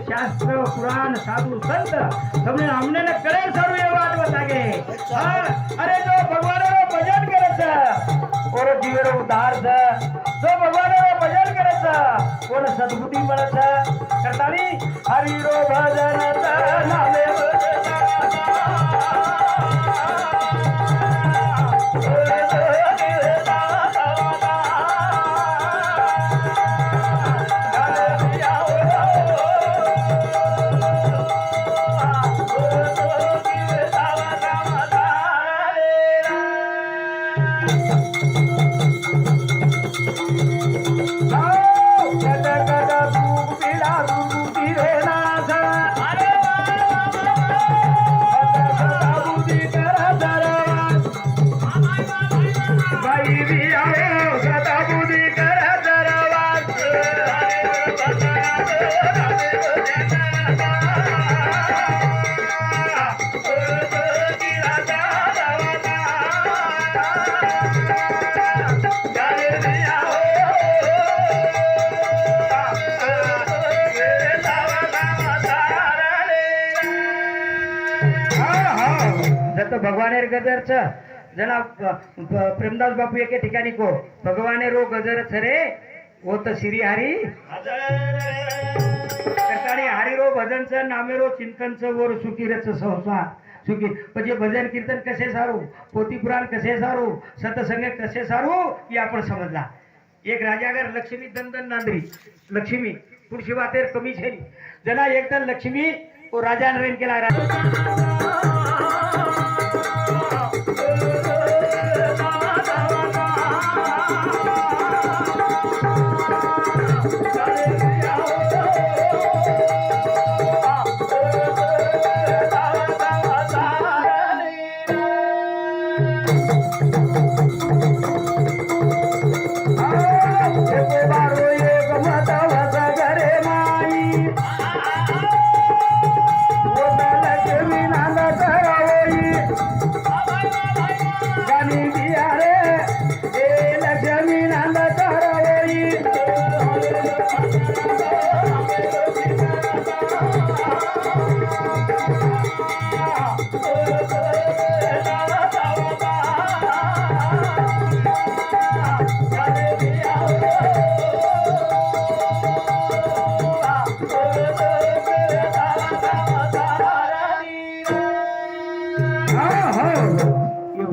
शास्त्र पुराण साधु संत તમને અમને ને કરે સર્વ એ વાત બતાગે અરે જો ભગવાન નો ભજન કરે છે ઓર જીવરો ઉદ્ધાર છે જો ભગવાન નો ભજન કરે છે કોણ સદબુદ્ધિ મળે છે કરતાની હરિ રો ભજન નામે तो भगवाने गजर छ जना प्रेमदास बापू एके ठिकाणी को भगवाने रो गजर छ रे वो तो श्री हरी ठिकाणी हरी रो भजन छ नामे रो चिंतन छ वो सुखी रच संसार सुखी म्हणजे भजन कीर्तन कसे सारू पोथी पुराण कसे सारू सत्संग कसे सारू ये आपण समजला एक राजागर लक्ष्मी दंदन नांदरी लक्ष्मी पुढची वातेर कमी छेली जना एक तर लक्ष्मी वो राजा नरेन केला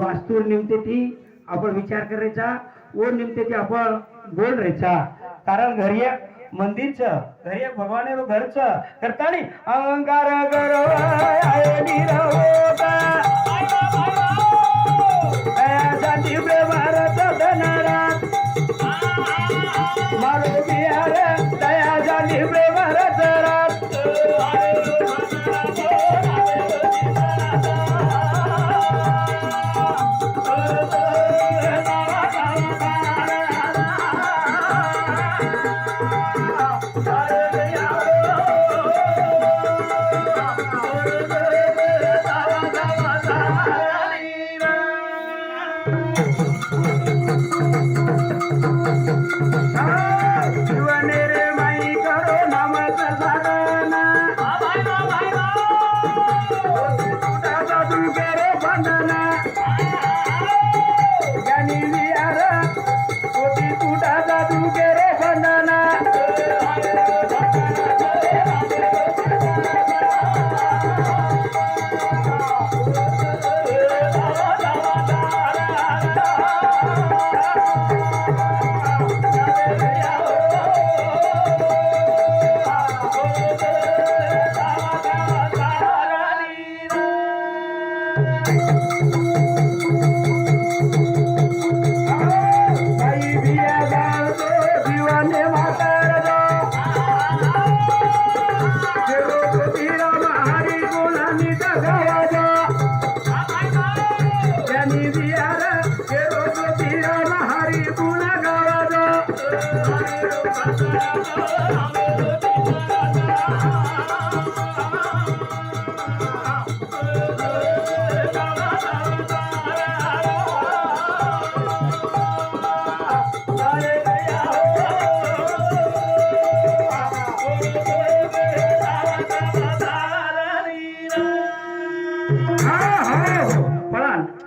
वास्तू निमते ती आपण विचार करायचा वो निमते ती आपण बोल राहायचा कारण घरी एक मंदिरच घरी एक भगवान घरच करतानी अहंकार गर्व आहे निरवता दयासाठी व्यवहारच धनारा मारो बिहार दयासाठी व्यवहारच रात जीवन रे माई करो नाम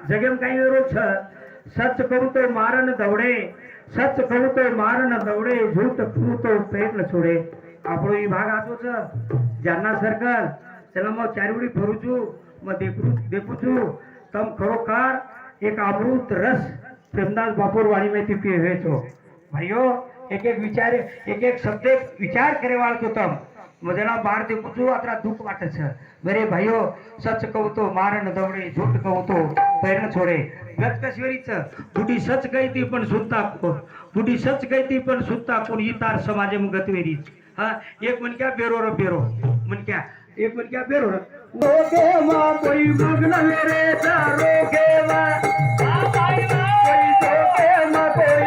जगेम काही वेरो छ सच कहू तो मारन दौड़े सच कहू तो मारन दौड़े झूठ कहू तो पेट न छोड़े આપણો એ ભાગ આતો છે જાનના સર્કલ ચલો હું ચારવડી ફરું છું હું દેખું છું તમ ખરોખર એક અમૃત રસ પ્રેમદાસ બાપુર વાણી માંથી પીવે છો ભાઈઓ એક એક વિચારે એક શબ્દ વિચાર કરે વાળતો તમ મજાના બહાર દેખું છું આટલા દુઃખ વાટે છે મેરે ભાઈઓ સચ કહું તો માર ન દવડે झूठ કહું તો पैर न छोड़े गचकश्वरीच बुढी सच કહી તી પણ સુનતા કોણ बुढी सच કહી ती पण सुनता कोण ही तार समाजे मग गतवेरी हा एक मन क्या बेरो रो बेरो मन क्या एक मन क्या बेरो रोके मा कोई मग्न मेरे चारो के मा कोई रोके मा कोई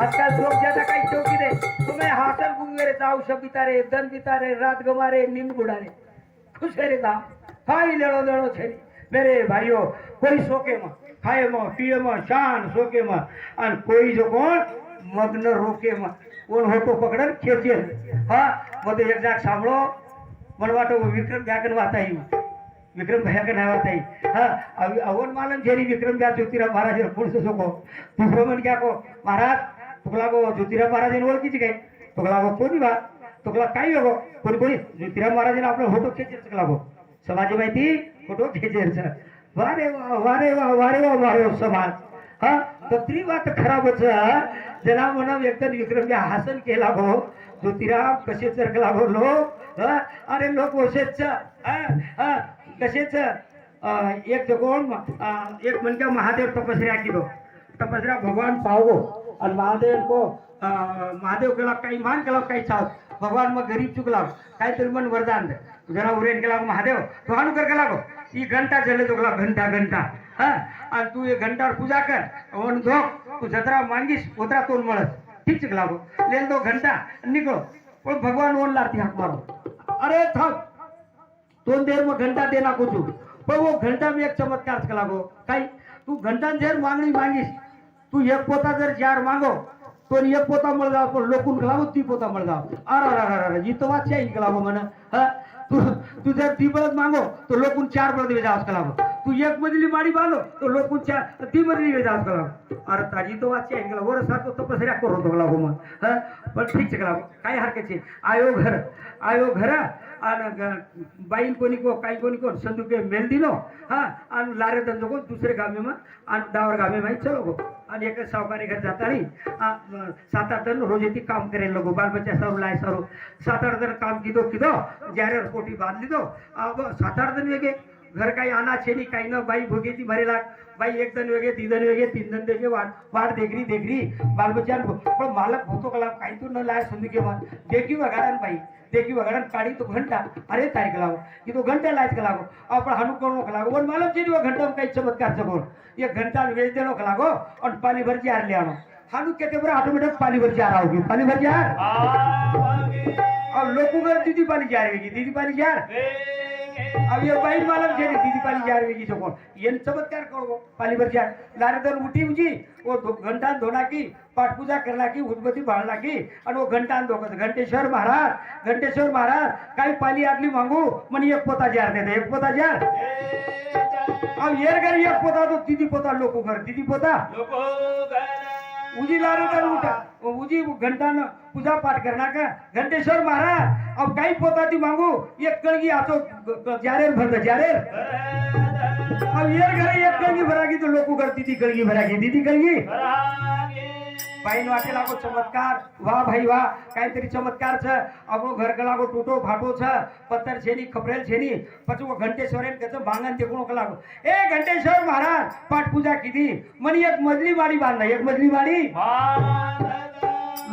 आजकाल लोक ज्यादा काही चौकी दे तुम्हें हासन गुंगरे जाऊ शबितारे दन बितारे रात गमारे नींद गुड़ारे खुश रे दा खाई लेड़ो लेड़ो छेरी मेरे भाइयों कोई सोके में खाए में पिए में शान सोके में और कोई जो कोण मग्न रोके में कोण होटो पकड़न खेचे हाँ मधे एक जाग सांभळो मन वाटो विक्रम जागन वाताई विक्रम भैया का नाम आता है हाँ अभी अवन मालूम जेरी विक्रम क्या ज्योतिराव महाराज ने पुरुष को दूसरों मन क्या को महाराज तुकला को ज्योतिराव महाराज ने बोल कीजिए गए तुकला को कोणी बात तुकला काही हो कोणी कोणी ज्योतिराव महाराज ने आपला फोटो खेचेर चकला को समाज माहिती फोटो खेचेर छ वारे वाह वारे वाह वारे वाह वारे समाज हाँ तो ती बात खराब होत जना मना व्यक्त विक्रम क्या हासन केला को ज्योतिराव कसे चरकला को लोक अरे लोक वसेच हाँ कसेच एक जगोन एक मन का महादेव तपस्या की दो तपस्या भगवान पाओ और महादेव को महादेव केला काही मान केला काही चाव भगवान मग गरीब चुकला काही तरी मन वरदान दे जरा उरेन केला महादेव तो हानु कर केला को ई घंटा चले तो घंटा घंटा हाँ और तू ये घंटा पूजा कर वन धोक तू जतरा मांगीस उतरा तोल मळस ठीक चुकला को ले दो घंटा निकलो पण भगवान ओन लाती हाक मारो अरे थक दोन देर में घंटा देना कुछ पर वो घंटा में एक चमत्कार चला गो काही तू घंटा जर मागणी मागीस तू एक पोता जर चार मागो तो एक पोता मळ जाव पण लोकून गलावो ती पोता मळ जाव अरे जी तो बात चाहिए गलावो मन हां तू जर ती बळद मागो तो लोकून चार बळद वे जाव गलावो तू एक मजली माडी बांधो तो लोकून चार ती मजली वे जाव गलावो अरे ताजी तो बात चाहिए गलावो वर सारखो तपस्या करो तो गलावो मन हां पण ठीक છે गलावो काय हरकत છે आयो घर बाईन कोणी को काही कोणी को संदू के मेल दिलो हाँ और लारे धंधो को दूसरे गाँव में और डावर गाँव में चलो गो और एक साहूकारी घर जाता नहीं 7-8 दिन रोज येती काम करे लोगो बाल बच्चा सर लाए सर 7-8 दिन काम किदो जारे पोटी बांध लीधो अब 7-8 दिन वेगे घर काही आना छेनी काही न बाई भोगेती भरेला बाई एक दिन वेगे 2 दिन वेगे 3 दिन वेगे वाट देखरी बाल बच्चा पण मालक होतो कला काही तू न लाए संदू के मन देखी वगाड़न बाई देखी वगड़न काढ़ी तो घंटा अरे तारीख कलागो ये तो घंटे लाइट कलागो और हनु करो कलागो वन मालूम चीज वो घंटा में कई चमत्कार चबोल ये घंटा वेच देनो कलागो और पानी भर जार ले आनो हनु कहते बरा ऑटोमेटिक पानी भर जार आओगी पानी भर जार और लोगों का दीदी पानी जार वेगी दीदी पानी जार अब ये बाई मालूम छे दीदी पानी जार वेगी जो कोण ये चमत्कार करो पानी भर जार लारे दर उठी उजी वो घंटा धोना की पाठ पूजा करना की उद्बत्ती बाळला की और वो घंटा धोकत घंटेश्वर महाराज काही पाली आदली मांगू मन एक पोता जार दे एक पोता जार अब येर कर एक पोता तो दीदी पोता लोको घर दीदी पोता लोको घर उजी लारे दर उठा उजी घंटा न पूजा पाठ करना का घंटेश्वर महाराज अब काही पोता ती मांगू एक कळगी आतो जारे भर जारे अब येर घर एक कळगी भरागी तो लोको घर दीदी कळगी भरागी दीदी कळगी बाईन वाटे लागो चमत्कार वाह भाई वाह काहीतरी चमत्कार छ अब घर गलागो टूटो फाटो छ पत्थर छेनी खपरेल छेनी પછી वो घंटेश्वर ने कच भांगन ते कोण कलागो ए घंटेश्वर महाराज पाठ पूजा कीधी मनी एक मजली बाड़ी बांधना एक मजली बाड़ी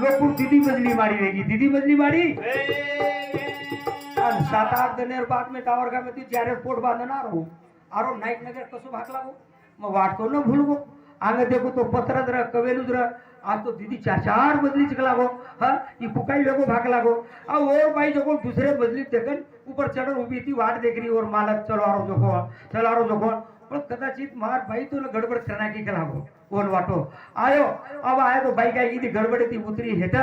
लोग दीदी मजली बाड़ी वेगी दीदी मजली बाड़ी और 7-8 दिन बाद में टावर का में ती जारे पोट बांधना रहू आरो नाइट नगर कसो भाग लागो म वाट को न भूलगो आंग देखो तो पत्र कवेलू आज तो दीदी चार बदली चिक लागो हाँ ये फुकाई लोगो भाग लागो अब और भाई जो दूसरे बदली देखन ऊपर चढ़ उभी थी वाट देख रही और मालक चलो आरो जोको पण कदाचित मार भाई तो गडबड करना की लागो कोण वाटो आयो अब आया तो भाई काय की गडबड थी उतरी हेठ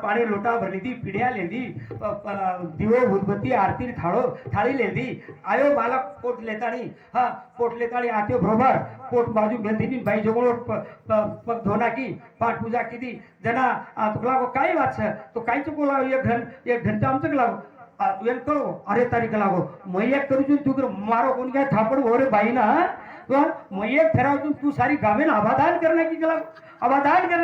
पाणी लोटा भरली थी पिढ्या लेंदी दिवो भूतबत्ती आरती थाळी लेंदी आयो बालक पोट लेताणी हाँ पोट लेताणी आत्यो बरोबर पोट बाजू बेंदी भाई जोगो पग धोना की पाठ पूजा की थी जना तुला को काय बात है तो काय चुको लागो एक घंटा आमचक लागो एम करो अरे तारीख लागो मयक करू तू मारो कोण काय थापड हो रे बाई ना मयक ठराव तू सारी गावे ना अबादान करना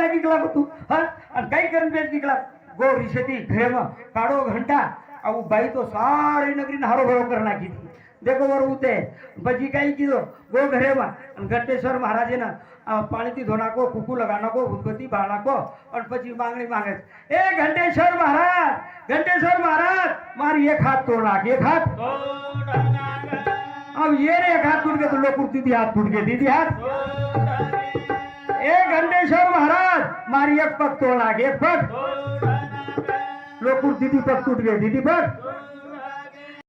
की लागो तू हाँ आणि काही करून बेच की गो रिशती घेम काढो घंटा अब बाई तो सारी नगरी हारो भरो करना की थी देखो वर उते बजी काही की दो गो घरे में घंटेश्वर महाराजे ना पानी थी धोना को कुकू लगाना को भूतबत्ती बाळना को और પછી मांगणी मांगे ए घंटेश्वर महाराज मारी एक हाथ तोड़ नाख एक हाथ अब ये रे एक हाथ टूट गया तो लोग दीदी हाथ टूट गए दीदी हाथ ए घंटेश्वर महाराज मारी एक पग तोड़ नाख एक पग लोग दीदी पग टूट गए दीदी पग